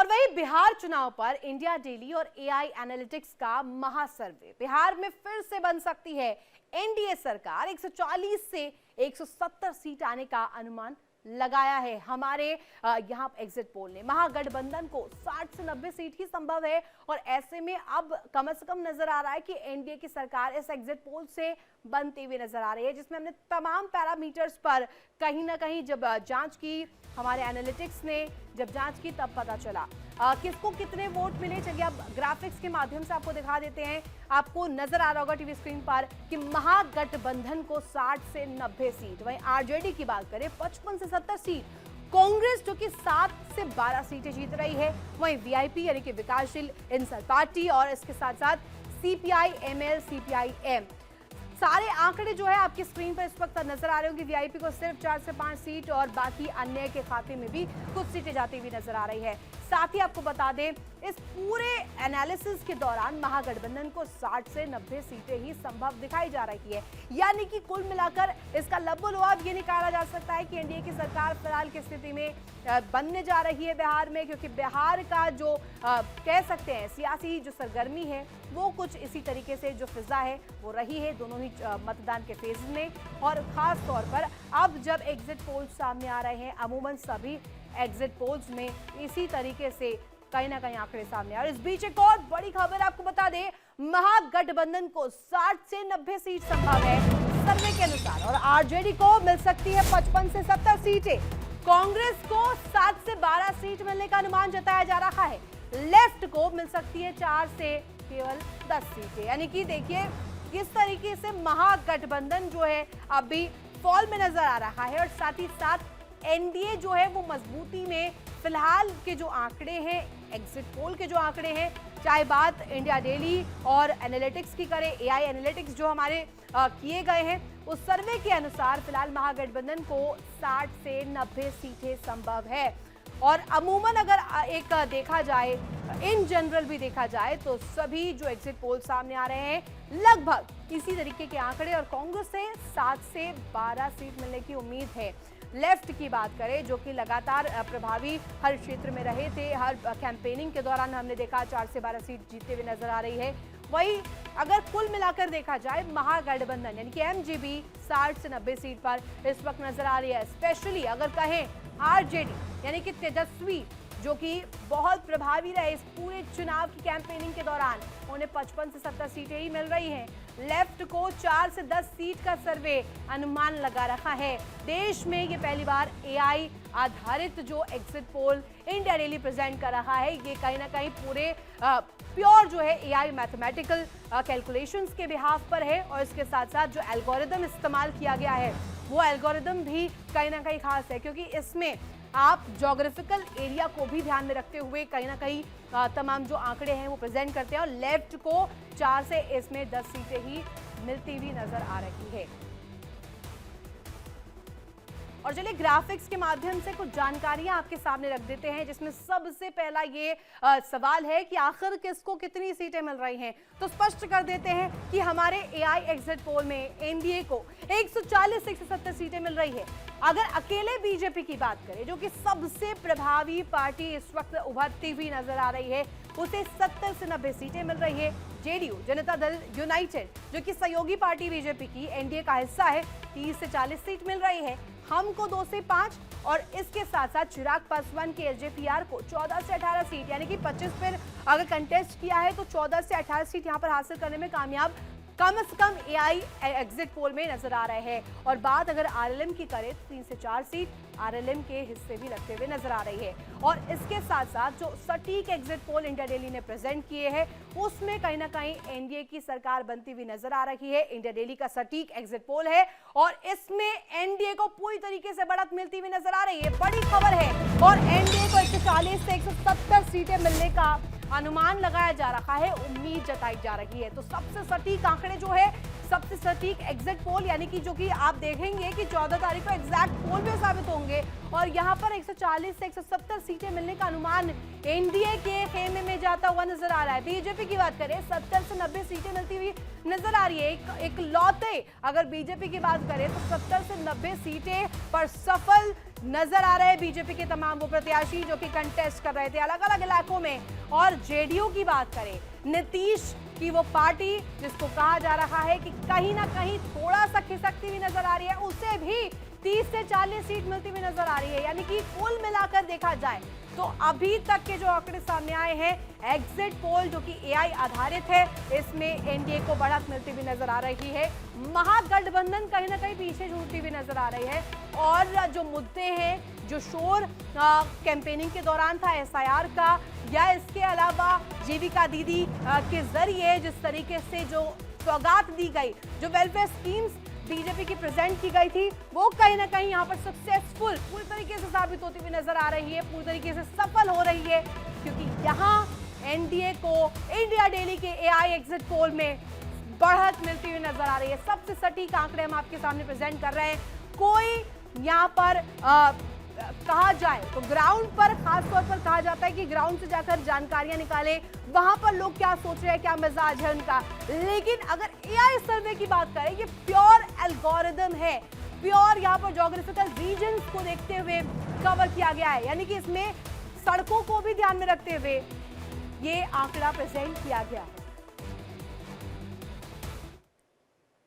और वही बिहार चुनाव पर इंडिया डेली और एआई एनालिटिक्स का महासर्वे। बिहार में फिर से बन सकती है एनडीए सरकार। 140 से 170 सीट आने का अनुमान लगाया है हमारे यहाँ एग्जिट पोल ने। महागठबंधन को 60 से 90 सीट ही संभव है और ऐसे में अब कम से कम नजर आ रहा है कि एनडीए की सरकार इस एग्जिट पोल से बनती हुई नजर आ रही है, जिसमें हमने तमाम पैरामीटर्स पर कहीं ना कहीं जब जांच की, हमारे एनालिटिक्स ने जब जांच की तब पता चला किसको कितने वोट मिले। चलिए अब ग्राफिक्स के माध्यम से आपको दिखा देते हैं। आपको नजर आ रहा होगा टीवी स्क्रीन पर कि महागठबंधन को 60 से 90 सीट, वहीं आरजेडी की बात करें 55 से 70 सीट, कांग्रेस जो कि 7 से 12 सीटें जीत रही है, वहीं वीआईपी यानी कि विकासशील इंसान पार्टी और इसके साथ साथ सीपीआई एमएल सीपीआई-एम, सारे आंकड़े जो है आपकी स्क्रीन पर इस वक्त नजर आ रहे होंगे। वीआईपी को सिर्फ 4 से 5 सीट और बाकी अन्य के खाते में भी कुछ सीटें जाती हुई नजर आ रही है। साथ ही आपको बता दें इस पूरे एनालिसिस के दौरान महागठबंधन को 60 से 90 सीटें ही संभव दिखाई जा रही है, यानी कि कुल मिलाकर इसका लबोलुआब ये निकाला जा सकता है कि एनडीए की सरकार फिलहाल की स्थिति में बनने जा रही है बिहार में, क्योंकि बिहार का जो कह सकते हैं सियासी जो सरगर्मी है वो कुछ इसी तरीके से जो फिजा है वो रही है दोनों ही मतदान के फेज में। और खास तौर पर अब जब एग्जिट पोल सामने आ रहे हैं, अमूमन सभी एग्जिट पोल्स में इसी तरीके से कहीं ना कहीं आंकड़े सामने आ रहे हैं। इस बीच एक और बड़ी खबर आपको बता दें, महागठबंधन को 60 से 90 सीट संभव है सर्वे के अनुसार और आरजेडी को मिल सकती है 55 से 70 सीटें। कांग्रेस को 7 से 12 सीट मिलने का अनुमान जताया जा रहा है। लेफ्ट को मिल सकती है 4 से केवल 10 सीटें। यानी कि देखिए किस तरीके से महागठबंधन जो है अभी फॉल में नजर आ रहा है और साथ ही साथ एनडीए जो है वो मजबूती में फिलहाल के जो आंकड़े हैं, एग्जिट पोल के जो आंकड़े हैं, चाहे बात इंडिया डेली और एनालिटिक्स की करें, एआई एनालिटिक्स जो हमारे किए गए हैं, उस सर्वे के अनुसार फिलहाल महागठबंधन को 60 से 90 सीटें संभव है। और अमूमन अगर एक देखा जाए, इन जनरल भी देखा जाए तो सभी जो एग्जिट पोल सामने आ रहे हैं लगभग इसी तरीके के आंकड़े और कांग्रेस से 7 से 12 सीट मिलने की उम्मीद है। लेफ्ट की बात करें जो कि लगातार प्रभावी हर क्षेत्र में रहे थे, हर कैंपेनिंग के दौरान हमने देखा 4 से 12 सीट जीतते हुए नजर आ रही है। वही अगर कुल मिलाकर देखा जाए महागठबंधन यानी कि एमजीबी 60 से 90 सीट पर इस वक्त नजर आ रही है। स्पेशली अगर कहें आरजेडी यानी कि तेजस्वी जो कि बहुत प्रभावी रहे इस पूरे चुनाव की कैंपेनिंग के दौरान, उन्हें 55 से 70 सीटें ही मिल रही हैं। लेफ्ट को 4 से 10 सीट का सर्वे अनुमान लगा रखा है। देश में ये पहली बार एआई आधारित जो exit poll India daily present कर रहा है, ये कहीं ना कहीं पूरे प्योर जो है एआई मैथमेटिकल कैलकुलेशंस के बिहाफ पर है और इसके साथ साथ जो एल्गोरिदम इस्तेमाल किया गया है वो एल्गोरिदम भी कहीं ना कहीं खास है, क्योंकि इसमें आप ज्योग्राफिकल एरिया को भी ध्यान में रखते हुए कहीं ना कहीं तमाम जो आंकड़े हैं वो प्रेजेंट करते हैं और लेफ्ट को 4 से इसमें 10 सीटें ही मिलती हुई नजर आ रही है। और चलिए ग्राफिक्स के माध्यम से कुछ जानकारियां आपके सामने रख देते हैं, जिसमें सबसे पहला ये सवाल है कि आखिर किसको कितनी सीटें मिल रही हैं। तो स्पष्ट कर देते हैं कि हमारे एआई एग्जिट पोल में एनडीए को 140 से 170 सीटें मिल रही है। अगर अकेले बीजेपी की बात करें जो कि सबसे प्रभावी पार्टी इस वक्त उभरती हुई नजर आ रही है, उसे 70 से 90 सीटें मिल रही है। जेडीयू जनता दल यूनाइटेड जो कि सहयोगी पार्टी बीजेपी की एनडीए का हिस्सा है, 30 से 40 सीट मिल रही है। हम को 2 से 5 और इसके साथ साथ चिराग पासवान के एलजेपीआर को 14 से 18 सीट यानी कि 25 पर अगर कंटेस्ट किया है तो 14 से 18 सीट यहां पर हासिल करने में कामयाब कम से कम एआई एग्जिट पोल में नजर आ रहे हैं। और बात अगर आरएलएम की करें तो 3 से 4 सीट आरएलएम के हिस्से भी लगते हुए नजर आ रही है। और इसके साथ साथ जो सटीक एग्जिट पोल इंडिया डेली ने प्रेजेंट किए हैं उसमें कहीं ना कहीं एनडीए की सरकार बनती हुई नजर आ रही है। इंडिया डेली का सटीक एग्जिट पोल है और इसमें एनडीए को पूरी तरीके से बढ़त मिलती हुई नजर आ रही है। बड़ी खबर है और एनडीए को 140 से 170 सीटें मिलने का अनुमान लगाया जा रहा है, उम्मीद जताई जा रही है। तो सबसे सटीक आंकड़े जो है, सबसे सटीक एग्जिट पोल यानी कि जो कि आप देखेंगे कि 14 तारीख को एग्जैक्ट पोल में साबित होंगे और यहां पर 140 से 170 सीटें मिलने का अनुमान एनडीए के खेमे में जाता हुआ नजर आ रहा है। बीजेपी की बात करें 70 से 90 सीटें मिलती हुई नजर आ रही है। एक लौते अगर बीजेपी की बात करें तो 70 से 90 सीटें पर सफल नजर आ रहे बीजेपी के तमाम वो प्रत्याशी जो कि कंटेस्ट कर रहे थे अलग अलग इलाकों में। और जेडीयू की बात करें, नीतीश की वो पार्टी जिसको कहा जा रहा है कि कहीं ना कहीं थोड़ा सा खिसकती हुई नजर आ रही है, उसे भी 30 से 40 सीट मिलती हुई नजर आ रही है। यानी कि कुल मिलाकर देखा जाए तो अभी तक के जो आंकड़े सामने आए हैं, एग्जिट पोल जो कि एआई आधारित है, इसमें एनडीए को बढ़त मिलती हुई नजर आ रही है। महागठबंधन कहीं ना कहीं पीछे छूटती हुई नजर आ रही है। और जो मुद्दे हैं, जो शोर कैंपेनिंग के दौरान था एसआईआर का, या इसके अलावा जीविका दीदी के जरिए जिस तरीके से जो सौगात दी गई, जो वेलफेयर स्कीम्स बीजेपी की प्रेजेंट की गई थी, वो कहीं ना कहीं यहाँ पर सक्सेसफुल पूरी तरीके से साबित होती हुई नजर आ रही है, पूरी तरीके से सफल हो रही है। क्योंकि यहाँ एनडीए को इंडिया डेली के एआई एग्जिट पोल में बढ़त मिलती हुई नजर आ रही है। सबसे सटीक आंकड़े हम आपके सामने प्रेजेंट कर रहे हैं। कोई यहाँ पर कहा जाए तो ग्राउंड पर, खासतौर पर कहा जाता है कि ग्राउंड से जाकर जानकारियां निकाले, वहां पर लोग क्या सोच रहे हैं, क्या मिजाज है उनका। लेकिन अगर एआई सर्वे की बात करें, ये प्योर एल्गोरिदम है, प्योर यहाँ पर ज्योग्राफिकल रीजन्स को देखते हुए कवर किया गया है। यानी कि इसमें सड़कों को भी ध्यान में रखते हुए ये आंकड़ा प्रेजेंट किया गया है।